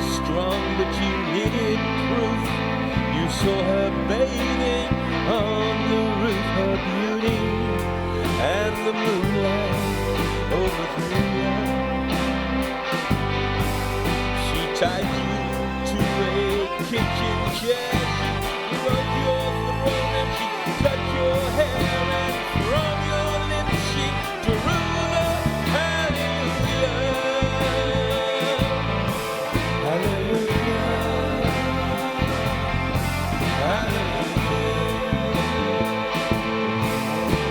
strong, but you needed proof. You saw her bathing on the roof, her beauty and the moonlight overthrew you. She tied you to a kitchen chair, she broke your throat and she cut your hair, and from your lips she drew the hallelujah. Hallelujah. Hallelujah.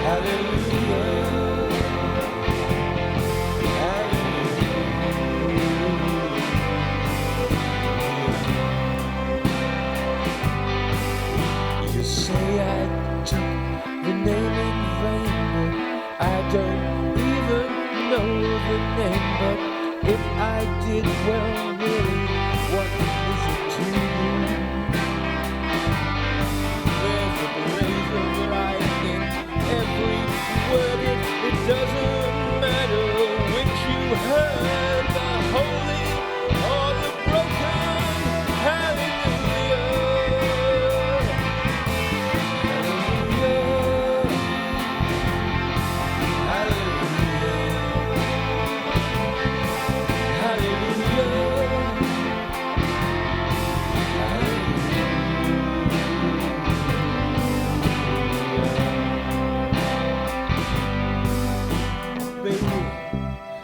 Hallelujah. You say I took the name in vain, but I don't even know the name. But if I did, well, really, what is it to you? There's a blaze of light in every word. It doesn't matter which you heard, the holy or the broken. Hallelujah.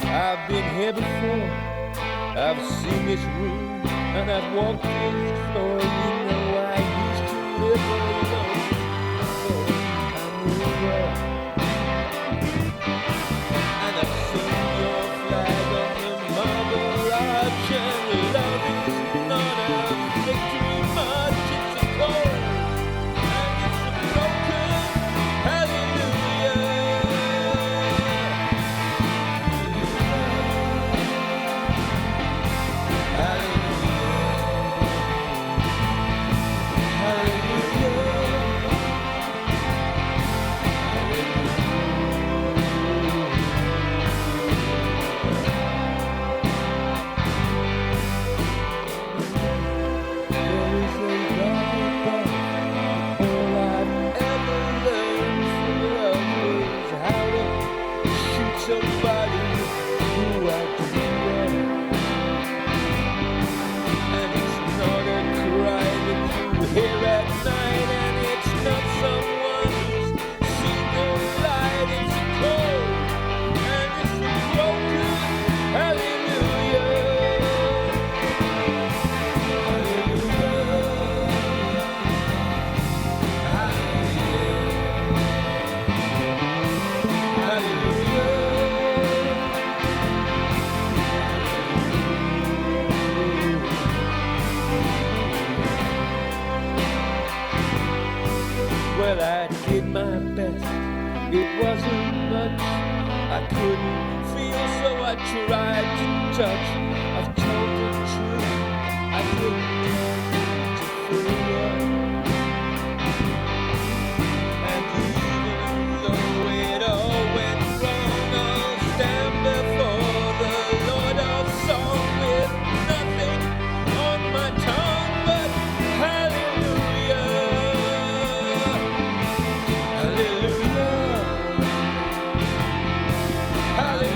I've been here before, I've seen this room, and I've walked this floor. You know I used to live alone. I knew you. And I've seen your flag on the marble arch, and love is not a victory march, it's a call, and it's a broken hallelujah. Somebody who I do well, and it's not a cry that you hear at night, and it's not someone who's seen the light. It's a cold and it's a broken hallelujah. Hallelujah. Hallelujah. Well, I did my best, it wasn't much. I couldn't feel, so I tried to touch. I've told the truth, I couldn't to fool you. And even though it all went wrong, I'll stand before the Lord of song with nothing on my tongue but hallelujah. Hallelujah.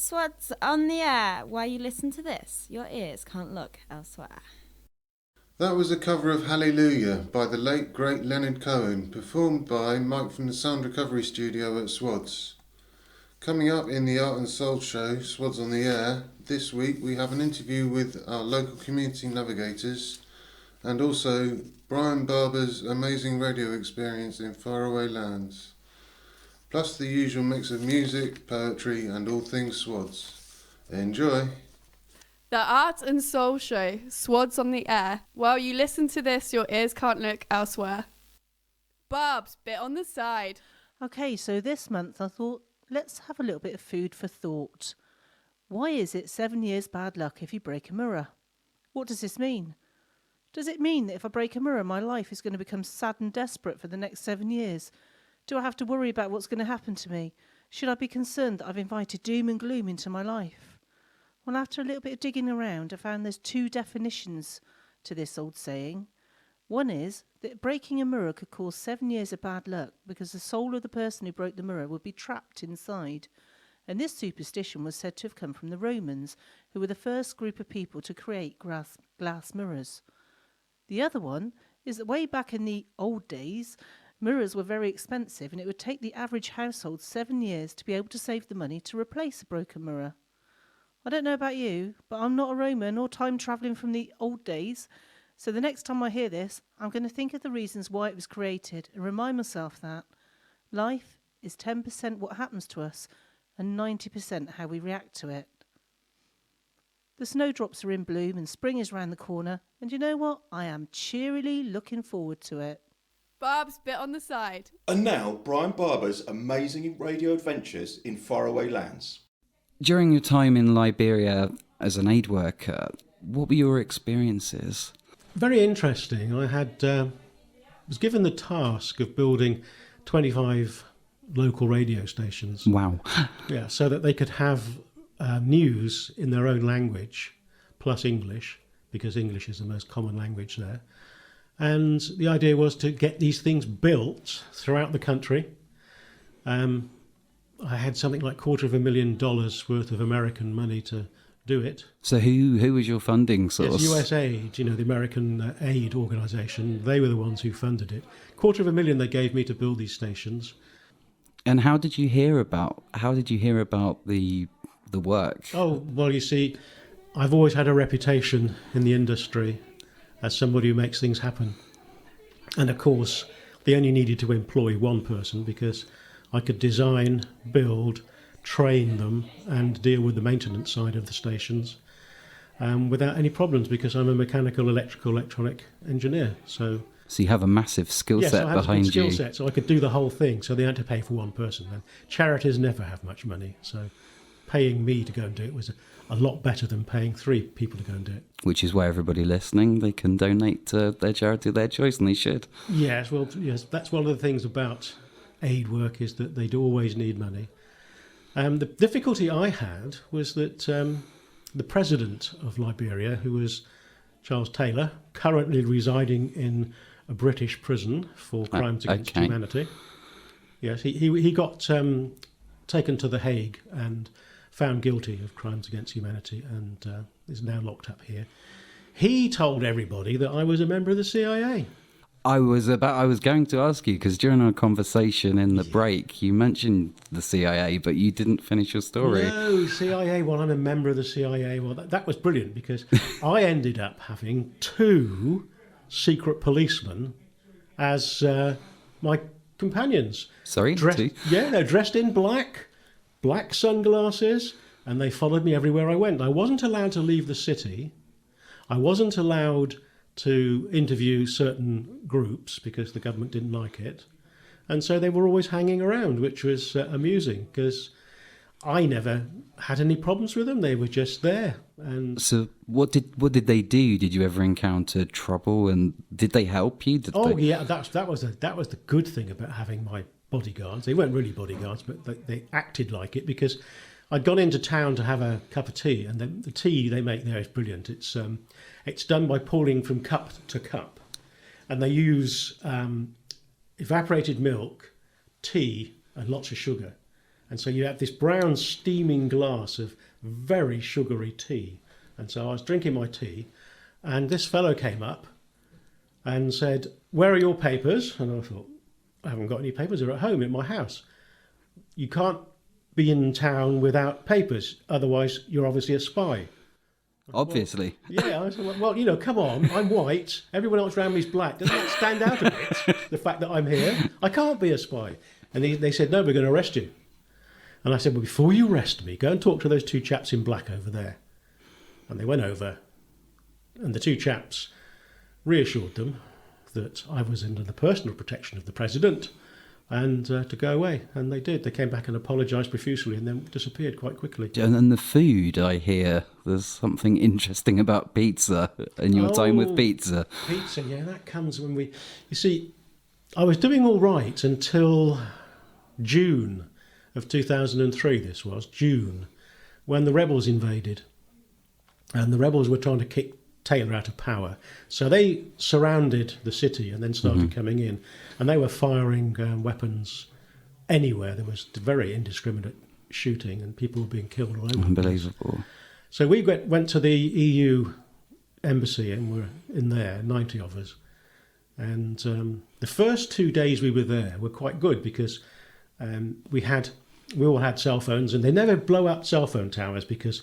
SWADS on the air. While you listen to this, your ears can't look elsewhere. That was a cover of Hallelujah by the late great Leonard Cohen, performed by Mike from the Sound Recovery Studio at SWADS. Coming up in the Art and Soul show, SWADS on the Air, this week we have an interview with our local community navigators and also Brian Barber's amazing radio experience in faraway lands. Plus the usual mix of music, poetry and all things SWADS. Enjoy! The Art and Soul Show, SWADS on the Air. While you listen to this, your ears can't look elsewhere. Barb's bit on the side. Okay, so this month I thought, let's have a little bit of food for thought. Why is it 7 years bad luck if you break a mirror? What does this mean? Does it mean that if I break a mirror, my life is going to become sad and desperate for the next 7 years? Do I have to worry about what's going to happen to me? Should I be concerned that I've invited doom and gloom into my life? Well, after a little bit of digging around, I found there's two definitions to this old saying. One is that breaking a mirror could cause 7 years of bad luck because the soul of the person who broke the mirror would be trapped inside. And this superstition was said to have come from the Romans, who were the first group of people to create glass mirrors. The other one is that way back in the old days, mirrors were very expensive and it would take the average household 7 years to be able to save the money to replace a broken mirror. I don't know about you, but I'm not a Roman or time travelling from the old days, so the next time I hear this, I'm going to think of the reasons why it was created and remind myself that life is 10% what happens to us and 90% how we react to it. The snowdrops are in bloom and spring is round the corner, and you know what? I am cheerily looking forward to it. Barb's bit on the side. And now, Brian Barber's amazing radio adventures in faraway lands. During your time in Liberia as an aid worker, what were your experiences? Very interesting. I was given the task of building 25 local radio stations. Wow. Yeah, so that they could have news in their own language, plus English, because English is the most common language there. And the idea was to get these things built throughout the country. I had something like $250,000 worth of American money to do it. So who was your funding source? It's USAID, the American aid organisation. They were the ones who funded it. $250,000 they gave me to build these stations. And how did you hear about the work? Oh, well, you see, I've always had a reputation in the industry as somebody who makes things happen. And of course, they only needed to employ one person because I could design, build, train them and deal with the maintenance side of the stations without any problems because I'm a mechanical, electrical, electronic engineer. So you have a massive skill set behind you. Yes, I have a skill set, so I could do the whole thing. So they had to pay for one person. And charities never have much money, so paying me to go and do it was a lot better than paying 3 people to go and do it. Which is why everybody listening, they can donate to their charity of their choice, and they should. Yes, well, yes, that's one of the things about aid work is that they do always need money. The difficulty I had was that the president of Liberia, who was Charles Taylor, currently residing in a British prison for crimes against humanity. Yes, he got taken to The Hague and found guilty of crimes against humanity and is now locked up here. He told everybody that I was a member of the CIA. I was going to ask you, because during our conversation in the break, you mentioned the CIA, but you didn't finish your story. No, CIA, well, I'm a member of the CIA. Well, that was brilliant, because I ended up having 2 secret policemen as my companions. Sorry? Two? Yeah, they're dressed in black sunglasses, and they followed me everywhere I went. I wasn't allowed to leave the city. I wasn't allowed to interview certain groups because the government didn't like it. And so they were always hanging around, which was amusing because I never had any problems with them. They were just there. And so what did they do? Did you ever encounter trouble, and did they help you? Yeah, that was the good thing about having my bodyguards. They weren't really bodyguards, but they acted like it because I'd gone into town to have a cup of tea, and the tea they make there is brilliant. It's done by pouring from cup to cup, and they use evaporated milk, tea, and lots of sugar. And so you have this brown steaming glass of very sugary tea. And so I was drinking my tea, and this fellow came up and said, "Where are your papers?" And I thought, "I haven't got any papers. They're at home in my house." "You can't be in town without papers, otherwise you're obviously a spy." Obviously. Yeah, I said, "Well, you know, come on, I'm white, everyone else around me is black. Doesn't that stand out a bit, the fact that I'm here? I can't be a spy." And they said, "No, we're going to arrest you." And I said, "Well, before you arrest me, go and talk to those two chaps in black over there." And they went over, and the two chaps reassured them that I was under the personal protection of the president, and to go away. And they did. They came back and apologised profusely and then disappeared quite quickly. And then the food, I hear, there's something interesting about pizza and your time with pizza. Pizza, yeah, that comes when we... You see, I was doing all right until June of 2003, this was, June, when the rebels invaded. And the rebels were trying to kick Taylor out of power. So they surrounded the city and then started coming in. And they were firing weapons anywhere. There was very indiscriminate shooting and people were being killed all over. Unbelievable. So we went to the EU embassy and were in there, 90 of us. And the first 2 days we were there were quite good because we all had cell phones, and they never blow up cell phone towers because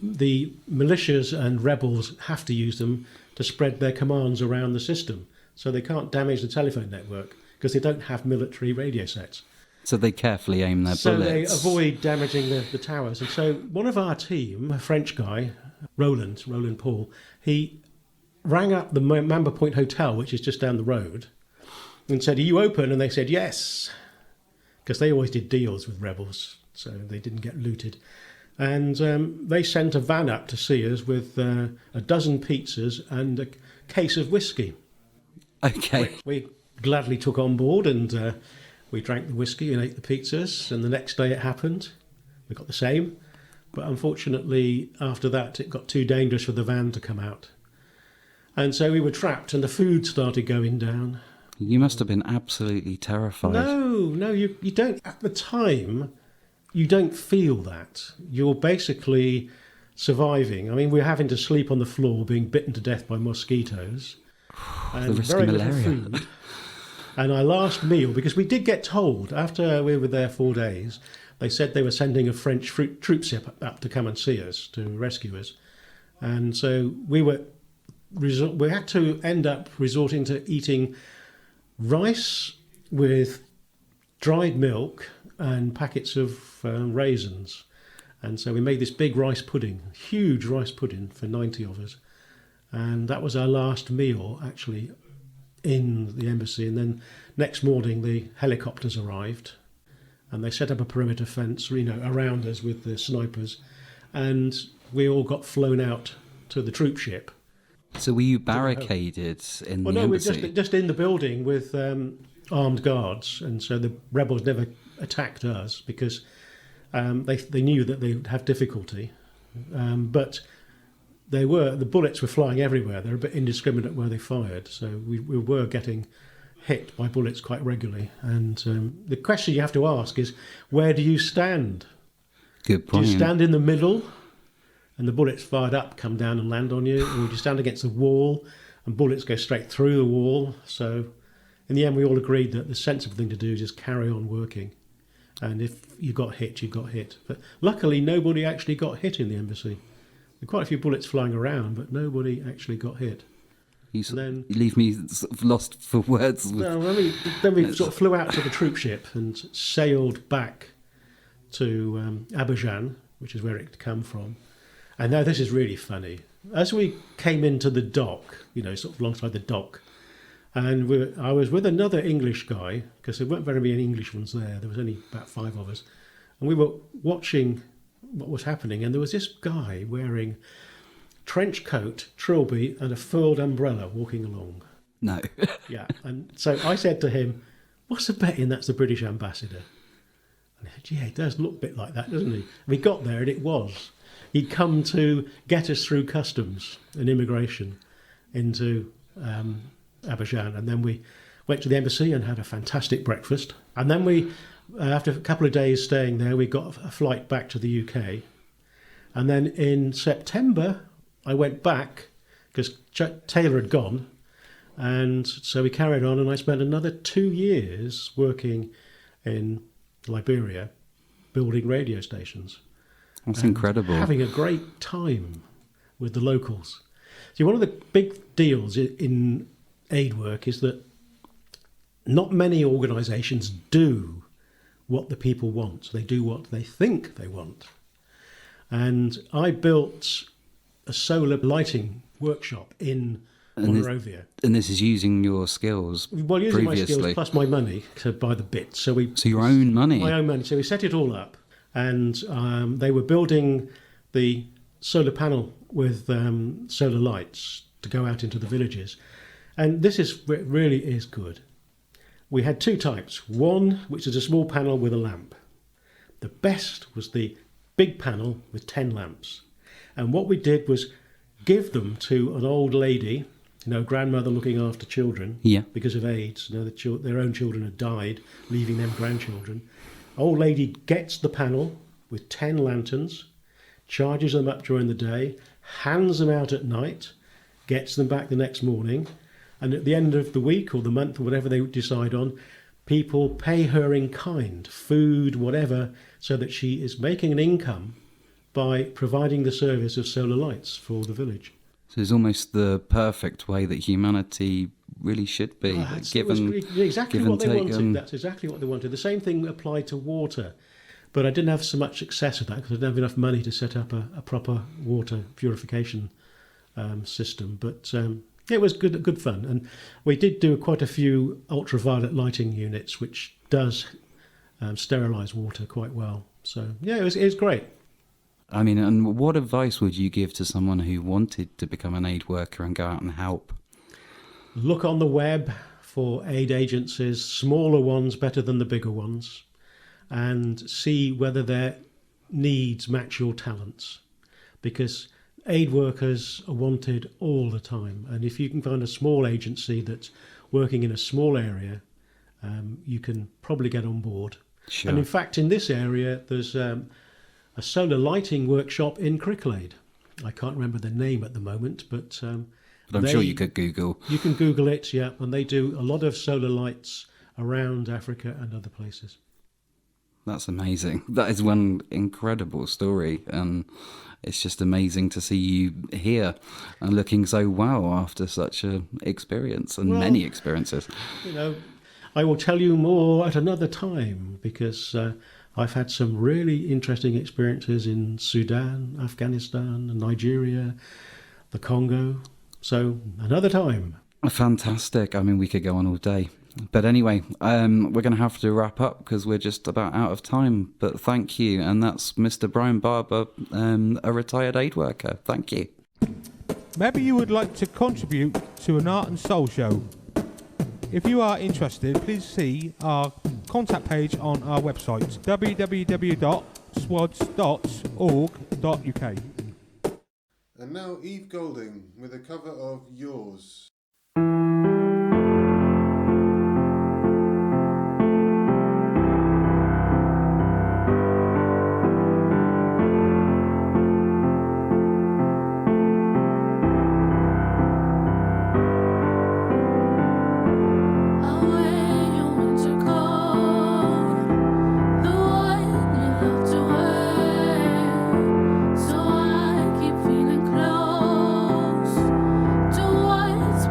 the militias and rebels have to use them to spread their commands around the system. So they can't damage the telephone network because they don't have military radio sets. So they carefully aim their So bullets. they avoid damaging the towers. And so one of our team, a French guy, Roland Paul, he rang up the Mamba Point Hotel, which is just down the road, and said, "Are you open?" And they said yes, because they always did deals with rebels, so they didn't get looted. And they sent a van up to see us with a dozen pizzas and a case of whiskey. Okay. We gladly took on board, and we drank the whiskey and ate the pizzas. And the next day it happened. We got the same. But unfortunately, after that, it got too dangerous for the van to come out. And so we were trapped, and the food started going down. You must have been absolutely terrified. No, you don't. At the time, you don't feel that. You're basically surviving. I mean, we're having to sleep on the floor, being bitten to death by mosquitoes. And The risk very of little malaria. food. And our last meal, because we did get told, after we were there 4 days, they said they were sending a French troop ship up to come and see us, to rescue us. And so we had to end up resorting to eating rice with dried milk and packets of raisins. And so we made this big rice pudding, huge rice pudding for 90 of us. And that was our last meal, actually, in the embassy. And then next morning, the helicopters arrived and they set up a perimeter fence, around us with the snipers. And we all got flown out to the troop ship. So were you barricaded in the We embassy? were just in the building with armed guards, and so the rebels never attacked us because they knew that they would have difficulty. But the bullets were flying everywhere. They were a bit indiscriminate where they fired, so we were getting hit by bullets quite regularly. And the question you have to ask is, where do you stand? Good Do point. you stand in the middle and the bullets fired up come down and land on you, or do you stand against the wall and bullets go straight through the wall? So in the end, we all agreed that the sensible thing to do is just carry on working. And if you got hit, you got hit. But luckily, nobody actually got hit in the embassy. There were quite a few bullets flying around, but nobody actually got hit. You leave me sort of lost for words. Then we sort of flew out to the troop ship and sailed back to Abidjan, which is where it had come from. And now this is really funny. As we came into the dock, sort of alongside the dock, and I was with another English guy, because there weren't very many English ones there. There was only about 5 of us. And we were watching what was happening, and there was this guy wearing trench coat, trilby, and a furled umbrella walking along. No. Yeah, and so I said to him, "What's the betting that's the British ambassador?" And he said, "Yeah, it does look a bit like that, doesn't he?" And we got there, and it was. He'd come to get us through customs and immigration into Abidjan, and then we went to the embassy and had a fantastic breakfast. And then we, after a couple of days staying there, we got a flight back to the UK. And then in September, I went back because Taylor had gone. And so we carried on, and I spent another 2 years working in Liberia, building radio stations. That's incredible. Having a great time with the locals. See, one of the big deals in aid work is that not many organisations do what the people want. They do what they think they want. And I built a solar lighting workshop in Monrovia. And this is using your skills Well, using previously. my skills plus my money to buy the bits. So your own money? My own money. So we set it all up. And they were building the solar panel with solar lights to go out into the villages. And this really is good. We had two types. One, which is a small panel with a lamp. The best was the big panel with 10 lamps. And what we did was give them to an old lady, grandmother looking after children because of AIDS. Their own children had died, leaving them grandchildren. Old lady gets the panel with 10 lanterns, charges them up during the day, hands them out at night, gets them back the next morning, and at the end of the week or the month or whatever they decide on, people pay her in kind, food, whatever, so that she is making an income by providing the service of solar lights for the village. So it's almost the perfect way that humanity really should be. Exactly what they wanted. That's exactly what they wanted. The same thing applied to water, but I didn't have so much success with that because I didn't have enough money to set up a proper water purification system. But it was good fun, and we did do quite a few ultraviolet lighting units, which does sterilise water quite well. So yeah, it was great. I mean, and what advice would you give to someone who wanted to become an aid worker and go out and help? Look on the web for aid agencies, smaller ones better than the bigger ones, and see whether their needs match your talents. Because aid workers are wanted all the time. And if you can find a small agency that's working in a small area, you can probably get on board. Sure. And in fact, in this area, there's a solar lighting workshop in Cricklade. I can't remember the name at the moment, but I'm sure you could Google. You can Google it, yeah, and they do a lot of solar lights around Africa and other places. That's amazing. That is one incredible story, and it's just amazing to see you here and looking so well after such an experience and many experiences. I will tell you more at another time because I've had some really interesting experiences in Sudan, Afghanistan, Nigeria, the Congo. So another time. Fantastic. I mean, we could go on all day. But anyway, we're going to have to wrap up because we're just about out of time. But thank you. And that's Mr. Brian Barber, a retired aid worker. Thank you. Maybe you would like to contribute to an Art and Soul show. If you are interested, please see our contact page on our website, www.swads.org.uk. And now Eve Golding with a cover of Yours. So I keep feeling close to what's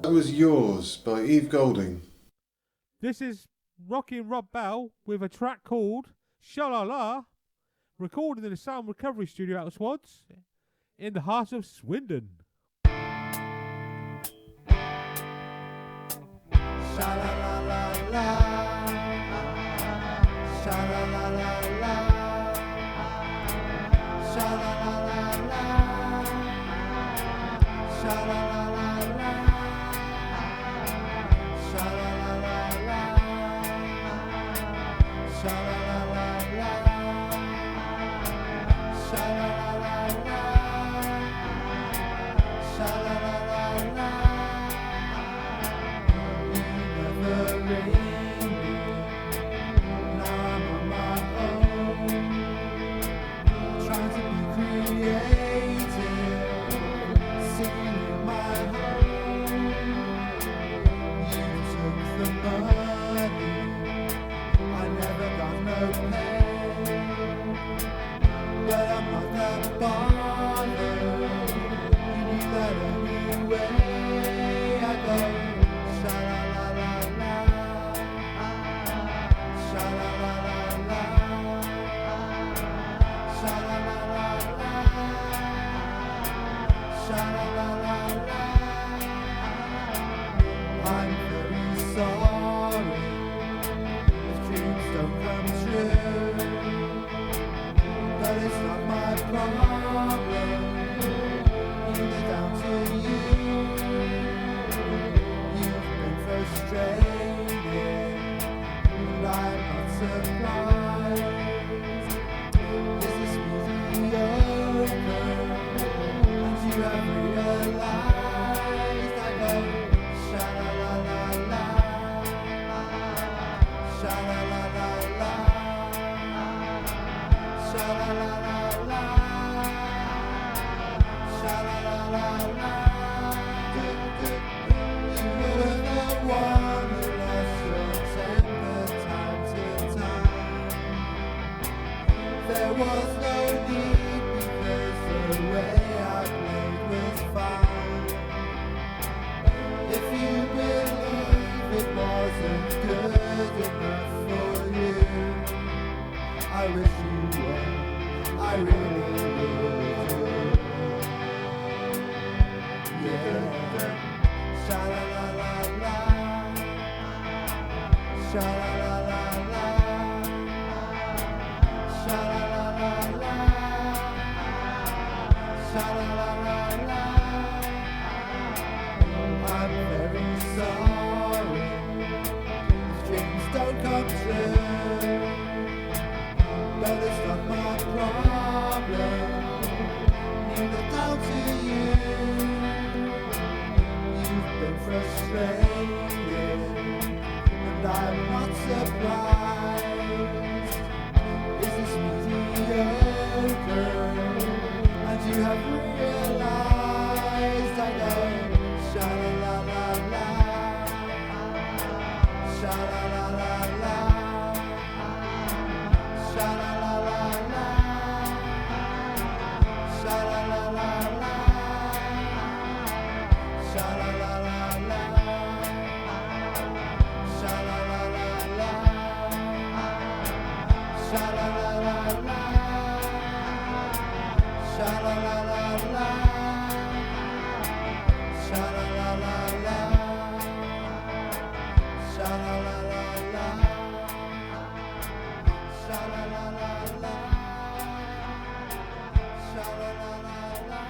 That was Yours by Eve Golding. This is Rockin' Rob Bell with a track called Sha-La-La, recorded in the Sound Recovery Studio at SWADS in the heart of Swindon. Sha-la-la-la-la, sha-la-la-la-la, sha-la-la-la-la, sha-la-la-la-la, sha-la-la-la-la, sha-la-la-la-la, sha-la-la-la-la, sha-la-la-la-la. Never rained, now I'm on my own, trying to be creative, singing in my home. You took the money, I never got no pay, but I'm not that bothered. You knew that anyway. I go sha-la-la-la-la, sha-la-la-la-la, sha-la-la-la-la, sha-la-la-la-la. I'm very sorry if dreams don't come true, but it's not my problem. Leave it down to you. You've been frustrated, and I'm not surprised. This is mediocre, and you have realized. I go sha-la-la-la-la, sha-la-la-la-la, sha-la-la-la-la, sha-la-la-la-la. You were the one who lost your temper time to time. There was no need because the way I played was fine. If you believe it wasn't good enough for you, I wish you were, I really would. Yeah. Sha-la-la-la-la, sha-la-la-la-la, sha-la-la-la-la, sha-la-la-la-la. I'm very sorry if dreams don't come true, but it's not my problem. Leave it down to you. You've been frustrated, and I'm not surprised. Is this mediocre? And you have realized. I go sha-la-la-la-la, sha-la-la-la-la, sha-la-la-la-la, sha-la-la-la-la, sha-la-la-la-la, sha-la-la-la-la, sha-la-la-la-la, sha-la-la-la-la, sha-la-la-la-la, sha-la-la-la-la, sha-la-la-la-la, sha-la-la-la-la.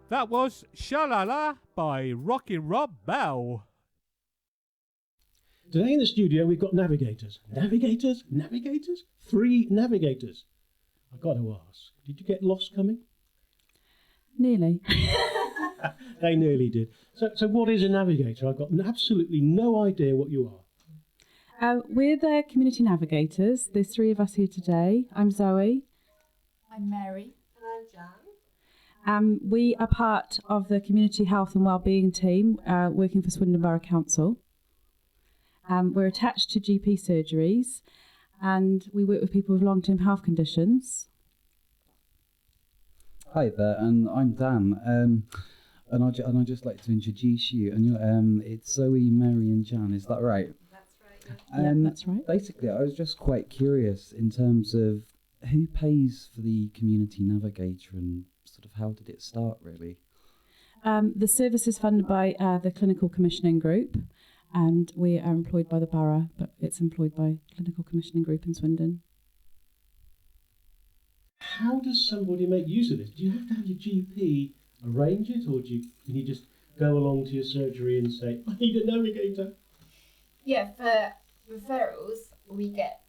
That was Sha-La-La by Rockin' Rob Bell. Today in the studio we've got navigators. Navigators? Navigators? 3 navigators. I've got to ask, did you get lost coming? Nearly. They nearly did. So what is a navigator? I've got absolutely no idea what you are. We're the community navigators. There's 3 of us here today. I'm Zoe. I'm Mary. And I'm Jan. We are part of the Community Health and Wellbeing team working for Swindon Borough Council. We're attached to GP surgeries and we work with people with long-term health conditions. Hi there, and I'm Dan. And I'd just like to introduce you. And it's Zoe, Mary, and Jan. Is that right? That's right. Yeah. Yeah, that's right. Basically, I was just quite curious in terms of who pays for the community navigator and sort of how did it start, really? The service is funded by the Clinical Commissioning Group, and we are employed by the borough, but it's employed by Clinical Commissioning Group in Swindon. How does somebody make use of this? Do you have to have your GP arrange it, or can you just go along to your surgery and say, I need a navigator? Yeah, for referrals, we get,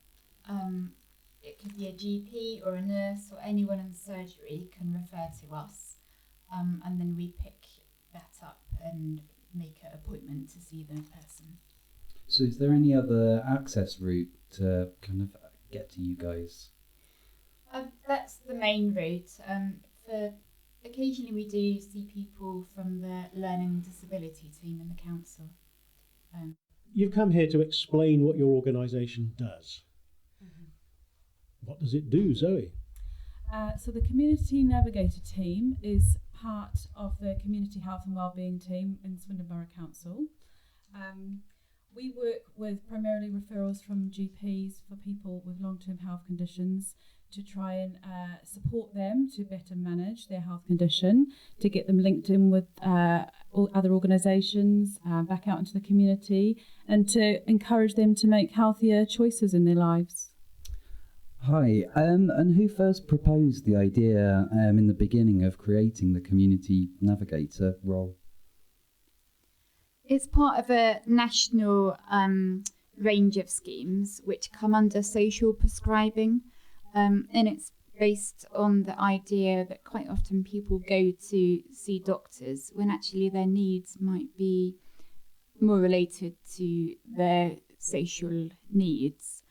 it could be a GP or a nurse or anyone in surgery can refer to us, and then we pick that up and make an appointment to see the person. So is there any other access route to kind of get to you guys? That's the main route. For occasionally we do see people from the learning and disability team in the council. You've come here to explain what your organisation does. What does it do, Zoe? So the Community Navigator team is part of the Community Health and Wellbeing team in Swindon Borough Council. We work with primarily referrals from GPs for people with long-term health conditions to try and support them to better manage their health condition, to get them linked in with other organisations, back out into the community, and to encourage them to make healthier choices in their lives. Hi, and who first proposed the idea in the beginning of creating the community navigator role? It's part of a national range of schemes which come under social prescribing, and it's based on the idea that quite often people go to see doctors when actually their needs might be more related to their social needs.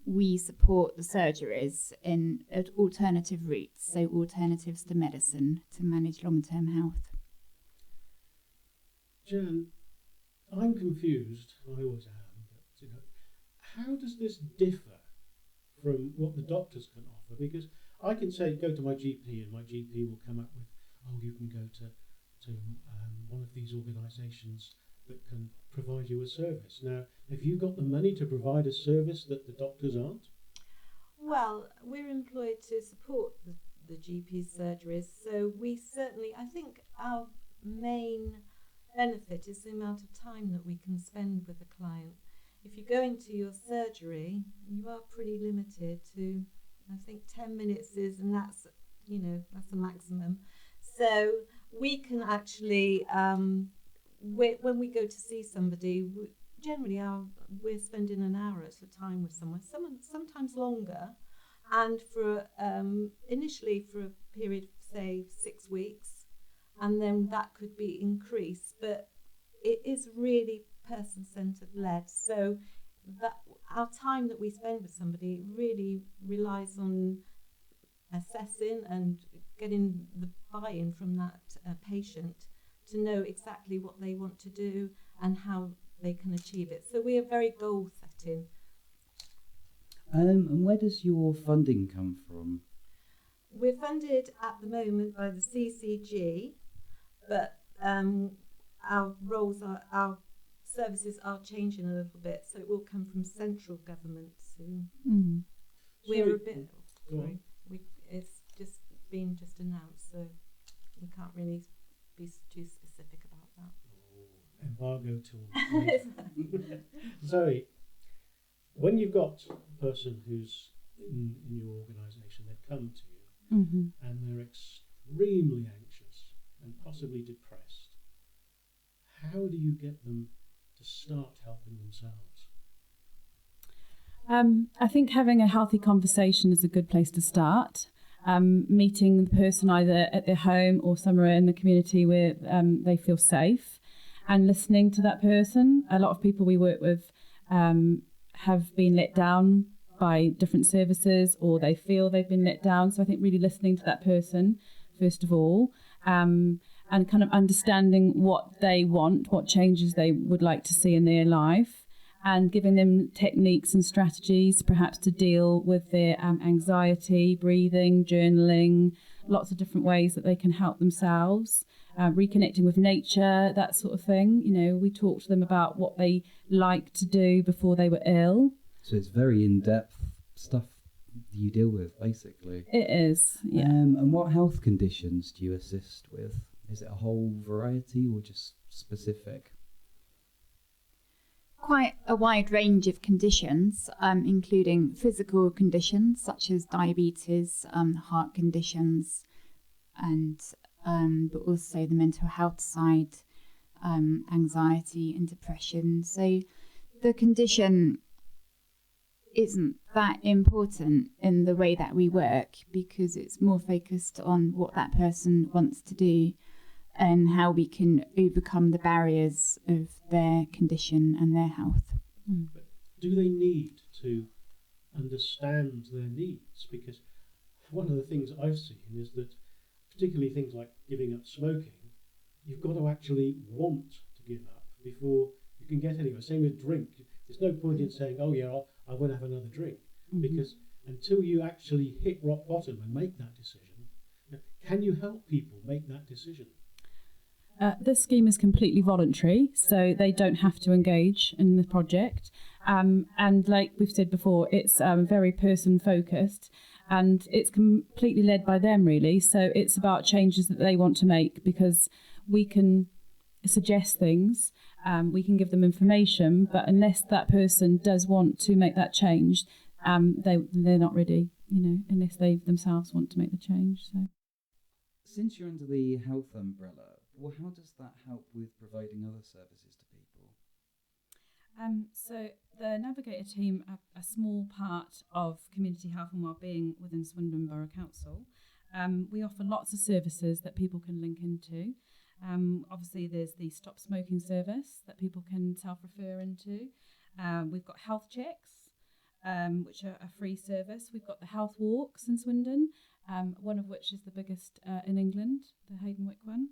We support the surgeries in alternative routes, so alternatives to medicine to manage long-term health. Jan, I'm confused. I always am. But, how does this differ from what the doctors can offer? Because I can say, go to my GP, and my GP will come up with, oh, you can go to one of these organisations that can provide you a service. Now, have you got the money to provide a service that the doctors aren't? Well, we're employed to support the GP surgeries, so we certainly, I think our main benefit is the amount of time that we can spend with a client. If you go into your surgery, you are pretty limited to, I think 10 minutes is, and that's, that's the maximum. So we can actually, when we go to see somebody, generally we're spending an hour at a time with someone, sometimes longer, and for initially for a period of say 6 weeks, and then that could be increased, but it is really person-centered led, so that our time that we spend with somebody really relies on assessing and getting the buy-in from that patient to know exactly what they want to do and how they can achieve it. So we are very goal setting. And where does your funding come from? We're funded at the moment by the CCG, but our services are changing a little bit, so it will come from central government soon. We're a bit sorry. It's just been announced, so we can't really be too specific about that. Embargo till Zoe, when you've got a person who's in your organisation, they come to you and they're extremely anxious and possibly depressed, how do you get them to start helping themselves? I think having a healthy conversation is a good place to start. Meeting the person either at their home or somewhere in the community where they feel safe, and listening to that person. A lot of people we work with have been let down by different services, or they feel they've been let down. So I think really listening to that person, first of all, and kind of understanding what they want, what changes they would like to see in their life, and giving them techniques and strategies perhaps to deal with their anxiety, breathing, journaling, lots of different ways that they can help themselves, reconnecting with nature, that sort of thing. You know, we talk to them about what they like to do before they were ill. So it's very in-depth stuff you deal with, basically. It is, yeah. And what health conditions do you assist with? Is it a whole variety or just specific? Quite a wide range of conditions, including physical conditions such as diabetes, heart conditions, and but also the mental health side, anxiety and depression. So the condition isn't that important in the way that we work, because it's more focused on what that person wants to do and how we can overcome the barriers of their condition and their health. But do they need to understand their needs? Because one of the things I've seen is that, particularly things like giving up smoking, you've got to actually want to give up before you can get anywhere. Same with drink. There's no point in saying, oh yeah, I won't have another drink, because until you actually hit rock bottom and make that decision, can you help people make that decision? This scheme is completely voluntary, so they don't have to engage in the project. And like we've said before, it's very person-focused, and it's completely led by them, really. So it's about changes that they want to make, because we can suggest things, we can give them information, but unless that person does want to make that change, they're not ready, you know, unless they themselves want to make the change. So, since you're under the health umbrella, well, how does that help with providing other services to people? So the Navigator team are a small part of community health and wellbeing within Swindon Borough Council. We offer lots of services that people can link into. Obviously, there's the Stop Smoking service that people can self-refer into. We've got health checks, which are a free service. We've got the health walks in Swindon, one of which is the biggest in England, the Haydenwick one.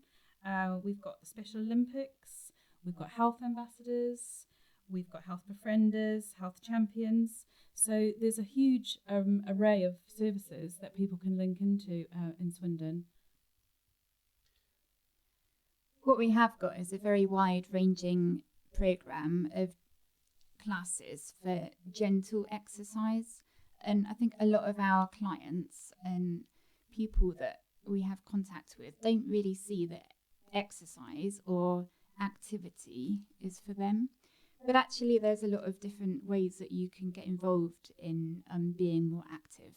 We've got the Special Olympics, we've got health ambassadors, we've got health befrienders, health champions. So there's a huge array of services that people can link into in Swindon. What we have got is a very wide-ranging programme of classes for gentle exercise. And I think a lot of our clients and people that we have contact with don't really see that exercise or activity is for them. But actually there's a lot of different ways that you can get involved in being more active.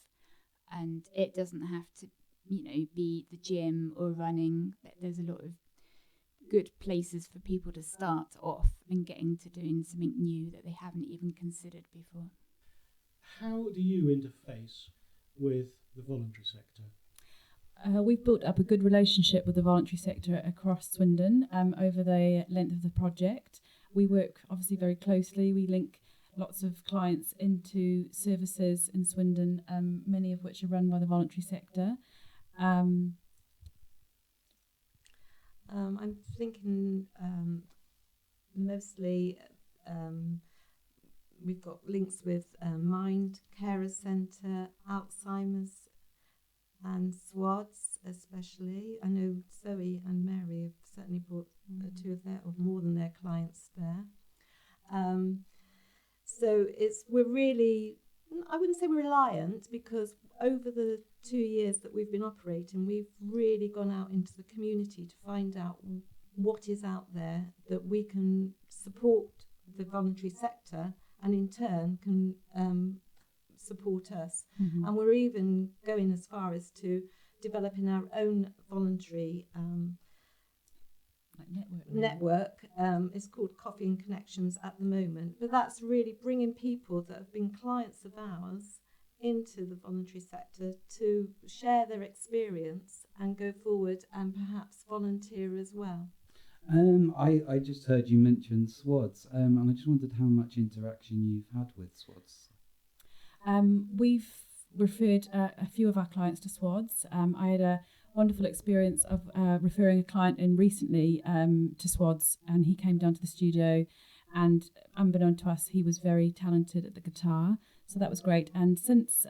And it doesn't have to, you know, be the gym or running. There's a lot of good places for people to start off and get into doing something new that they haven't even considered before. How do you interface with the voluntary sector? We've built up a good relationship with the voluntary sector across Swindon over the length of the project. We work obviously very closely. We link lots of clients into services in Swindon, many of which are run by the voluntary sector. I'm thinking mostly we've got links with Mind Carer Centre, Alzheimer's and SWADS especially. I know Zoe and Mary have certainly brought two of their, or more than their clients there. So we're really, I wouldn't say we're reliant, because over the 2 years that we've been operating, we've really gone out into the community to find out what is out there that we can support the voluntary sector, and in turn can support us. And we're even going as far as to developing our own voluntary network. It's called Coffee and Connections at the moment, but that's really bringing people that have been clients of ours into the voluntary sector to share their experience and go forward and perhaps volunteer as well. I just heard you mention SWADS, and I just wondered how much interaction you've had with SWADS. We've referred a few of our clients to SWADS. I had a wonderful experience of referring a client in recently to SWADS, and he came down to the studio, and unbeknown to us, he was very talented at the guitar, so that was great. And since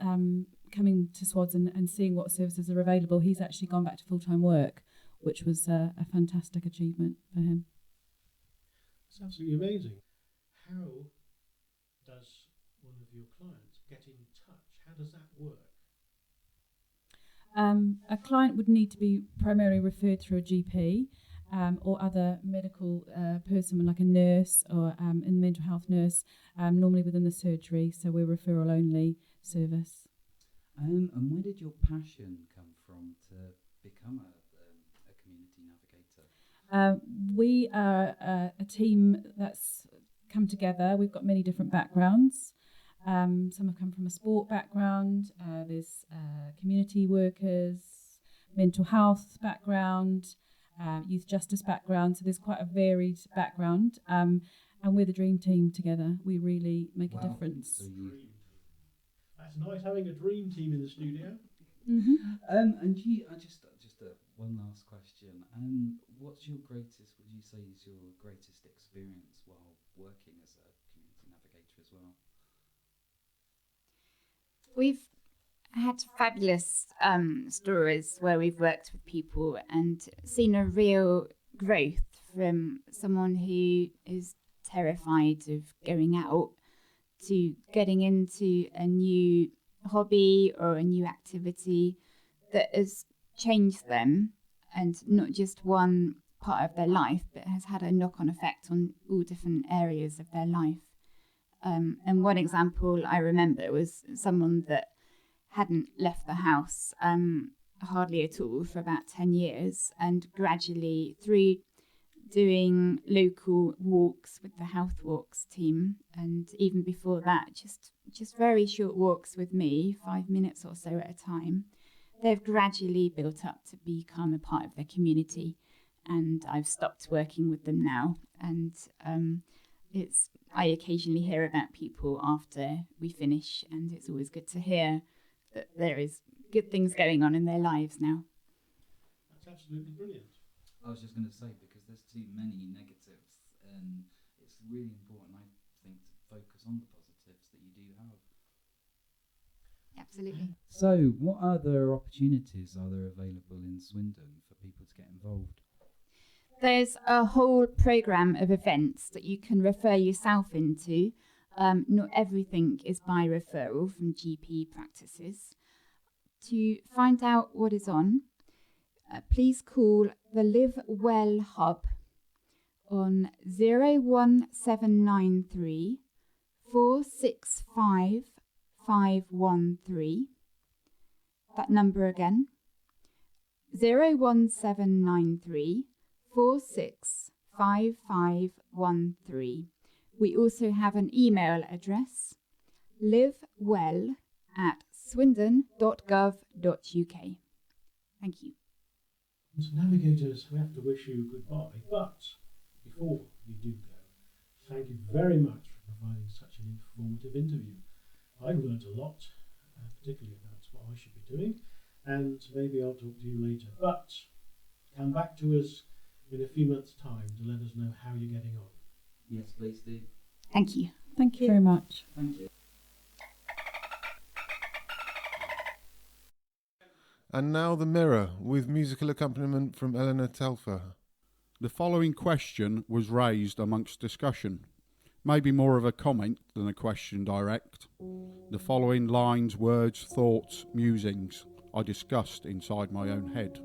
coming to SWADS and seeing what services are available, he's actually gone back to full-time work, which was a fantastic achievement for him. It's absolutely amazing. How does one of your clients get in touch? How does that work? A client would need to be primarily referred through a GP or other medical person, like a nurse or a mental health nurse, normally within the surgery. So we're referral only service. And where did your passion come from to become a community navigator? We are a team that's come together. We've got many different backgrounds. Some have come from a sport background. There's community workers, mental health background, youth justice background. So there's quite a varied background. And we're the dream team together. We really make a difference. That's nice having a dream team in the studio. Mm-hmm. And just one last question. What's your greatest? Would you say is your greatest experience while working as a community navigator as well? We've had fabulous stories where we've worked with people and seen a real growth from someone who is terrified of going out to getting into a new hobby or a new activity that has changed them, and not just one part of their life, but has had a knock-on effect on all different areas of their life. And one example I remember was someone that hadn't left the house hardly at all for about 10 years, and gradually through doing local walks with the Health Walks team, and even before that, just very short walks with me, 5 minutes or so at a time, they've gradually built up to become a part of their community. And I've stopped working with them now, and I occasionally hear about people after we finish, and it's always good to hear that there is good things going on in their lives now. That's absolutely brilliant. I was just going to say, because there's too many negatives, and it's really important, I think, to focus on the positives that you do have. Absolutely. So, what other opportunities are there available in Swindon for people to get involved? There's a whole programme of events that you can refer yourself into. Not everything is by referral from GP practices. To find out what is on, please call the Live Well Hub on 01793 465 513. That number again, 01793 465513. We also have an email address, livewell@swindon.gov.uk. Thank you. As navigators, we have to wish you goodbye, but before you do go, thank you very much for providing such an informative interview. I've learned a lot, particularly about what I should be doing, and maybe I'll talk to you later. But come back to us in a few months' time to let us know how you're getting on. Yes, please do. Thank you. Thank you very much. Thank you. And now The Mirror, with musical accompaniment from Eleanor Telfer. The following question was raised amongst discussion. Maybe more of a comment than a question direct. The following lines, words, thoughts, musings I discussed inside my own head.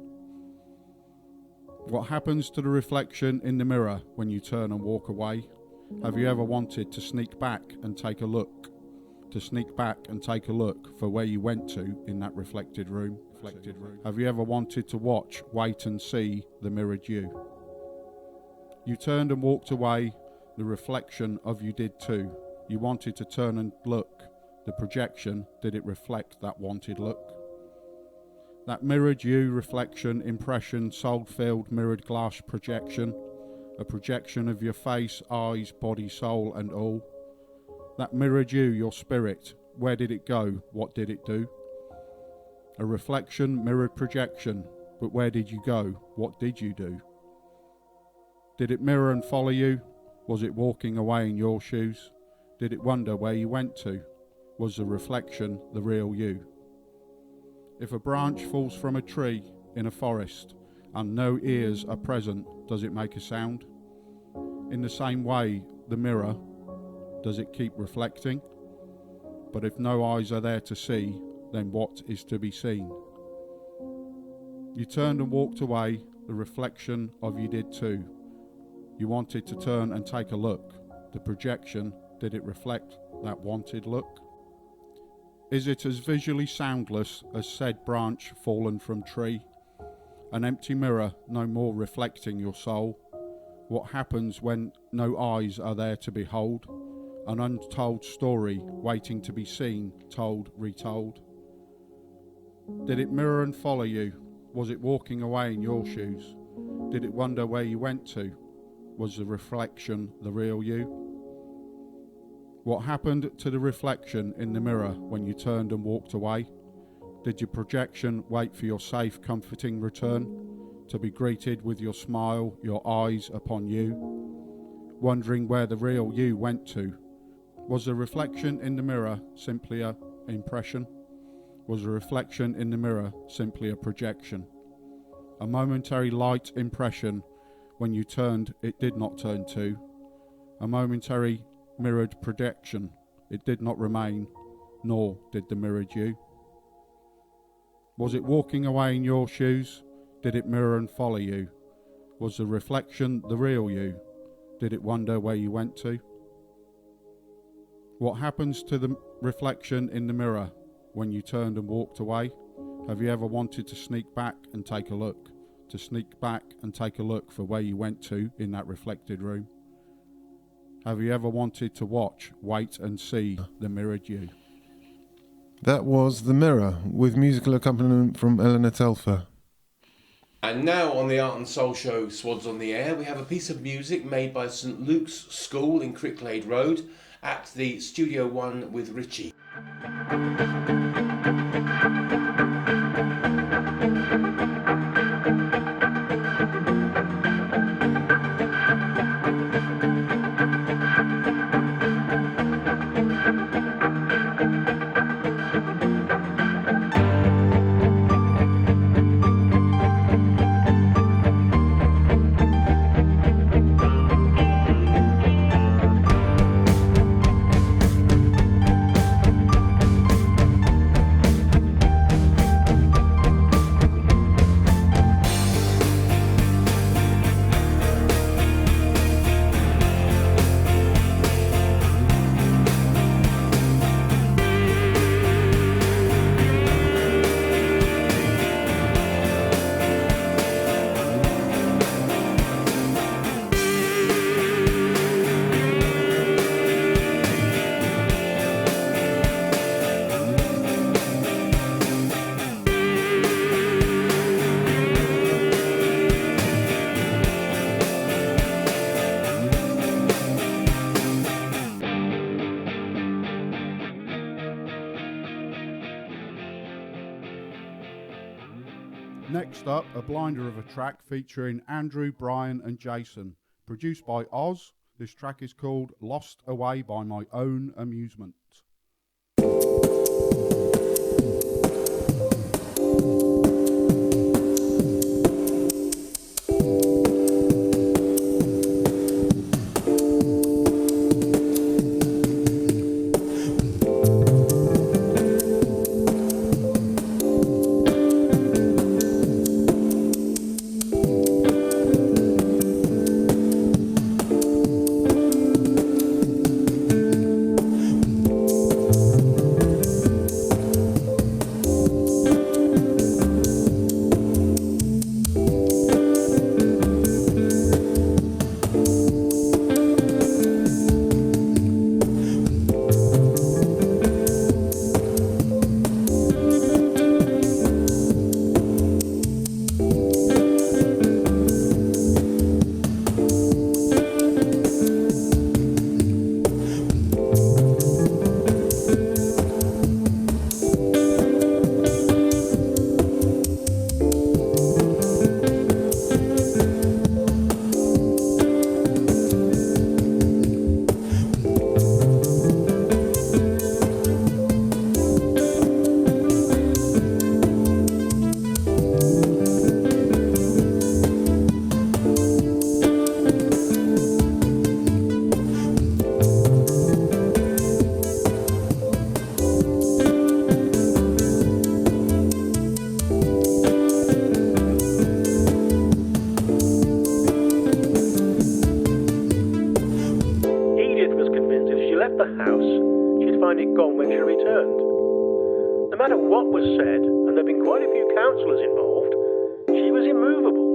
What happens to the reflection in the mirror when you turn and walk away? Have you ever wanted to sneak back and take a look? To sneak back and take a look for where you went to in that reflected room? Have you ever wanted to watch, wait and see the mirrored you? You turned and walked away. The reflection of you did too. You wanted to turn and look. The projection, did it reflect that wanted look? That mirrored you, reflection, impression, soul-filled mirrored glass projection. A projection of your face, eyes, body, soul and all. That mirrored you, your spirit. Where did it go? What did it do? A reflection, mirrored projection. But where did you go? What did you do? Did it mirror and follow you? Was it walking away in your shoes? Did it wonder where you went to? Was the reflection the real you? If a branch falls from a tree in a forest and no ears are present, does it make a sound? In the same way, the mirror, does it keep reflecting? But if no eyes are there to see, then what is to be seen? You turned and walked away, the reflection of you did too. You wanted to turn and take a look. The projection, did it reflect that wanted look? Is it as visually soundless as said branch fallen from tree? An empty mirror, no more reflecting your soul? What happens when no eyes are there to behold? An untold story waiting to be seen, told, retold. Did it mirror and follow you? Was it walking away in your shoes? Did it wonder where you went to? Was the reflection the real you? What happened to the reflection in the mirror when you turned and walked away? Did your projection wait for your safe, comforting return? To be greeted with your smile, your eyes upon you? Wondering where the real you went to? Was the reflection in the mirror simply an impression? Was the reflection in the mirror simply a projection? A momentary light impression when you turned, it did not turn to. A momentary mirrored projection, it did not remain, nor did the mirrored you. Was it walking away in your shoes? Did it mirror and follow you? Was the reflection the real you? Did it wonder where you went to? What happens to the reflection in the mirror when you turned and walked away? Have you ever wanted to sneak back and take a look? To sneak back and take a look for where you went to in that reflected room? Have you ever wanted to watch, wait and see the mirrored you? That was The Mirror, with musical accompaniment from Eleanor Telfer. And now on the Art and Soul Show, SWADS on the Air, we have a piece of music made by St Luke's School in Cricklade Road at the Studio One with Richie. Next up, a blinder of a track featuring Andrew, Brian and Jason. Produced by Oz, this track is called Lost Away by My Own Amusement. find it gone when she returned. No matter what was said, and there have been quite a few counsellors involved, she was immovable.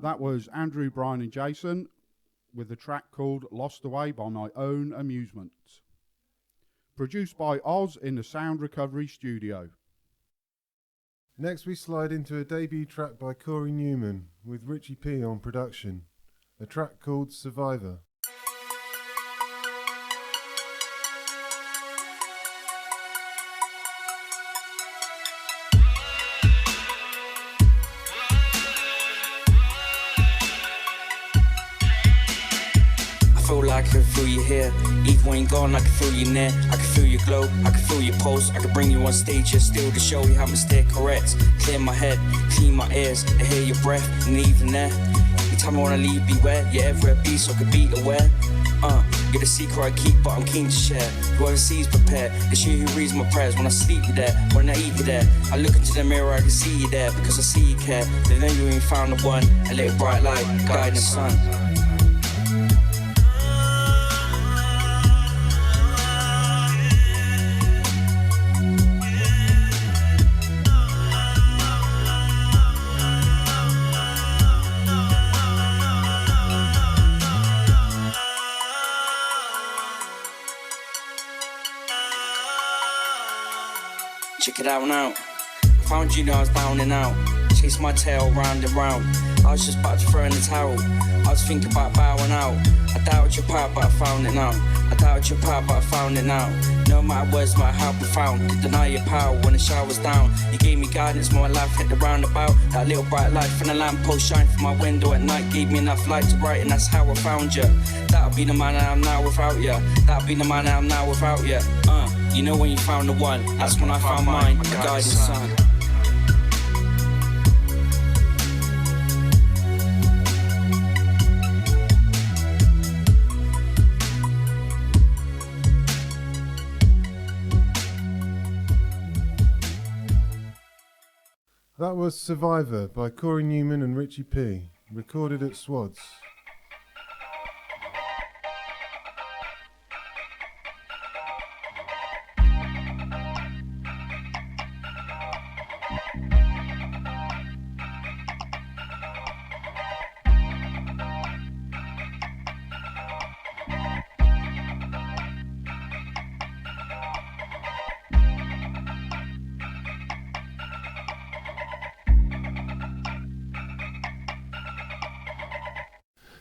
That was Andrew, Brian and Jason with the track called Lost Away by My Own Amusement. Produced by Oz in the Sound Recovery Studio. Next we slide into a debut track by Corey Newman with Richie P on production. A track called Survivor. I can feel you here, even when you're gone, I can feel you near. I can feel your glow, I can feel your pulse. I can bring you on stage and still to show you how to stay correct. Clear my head, clean my ears, and hear your breath, and even there. You tell me wanna leave, beware, you're everywhere, be so I can be aware. You're the secret I keep, but I'm keen to share. Whoever sees prepared, it's you who reads my prayers. When I sleep you there, when I eat you there, I look into the mirror, I can see you there, because I see you care. Then you ain't found the one, a little bright light, guiding the sun. Check it out now. I found you, I was down and out. Chased my tail round and round. I was just about to throw in the towel. I was thinking about bowing out. I doubted your power, but I found it now. I doubted your power, but I found it now. No matter words, no matter how profound. Could deny your power when the shower's down. You gave me guidance, my life hit the roundabout. That little bright light from the lamppost shine from my window at night. Gave me enough light to write, and that's how I found you. That'll be the man I am now without you. That'll be the man I am now without you. You know when you found the one, that's when I found mine, the guiding sun. That was Survivor by Corey Newman and Richie P, recorded at SWADS.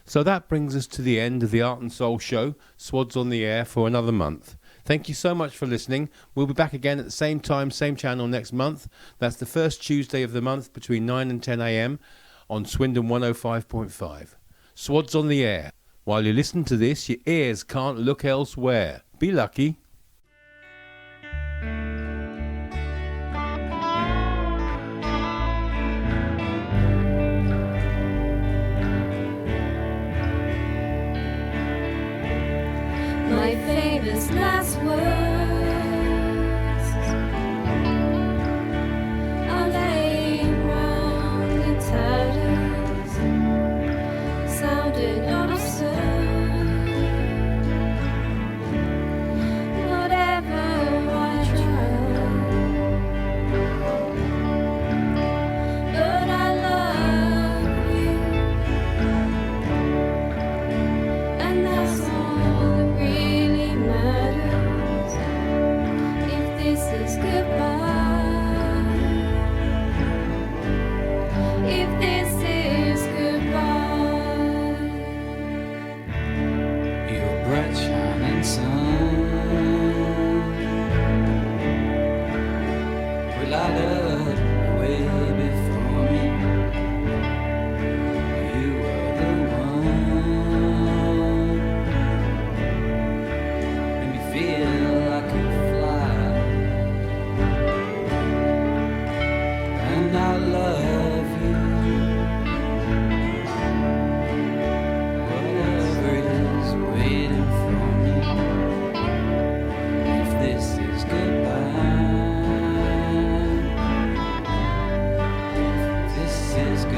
So that brings us to the end of the Art and Soul show, SWADS on the air for another month. Thank you so much for listening. We'll be back again at the same time, same channel next month. That's the first Tuesday of the month between 9 and 10 a.m. on Swindon 105.5. SWADS on the air. While you listen to this, your ears can't look elsewhere. Be lucky. My famous last words are laying round in tatters, sounding not absurd. Whatever I try, but I love you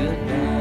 Goodbye.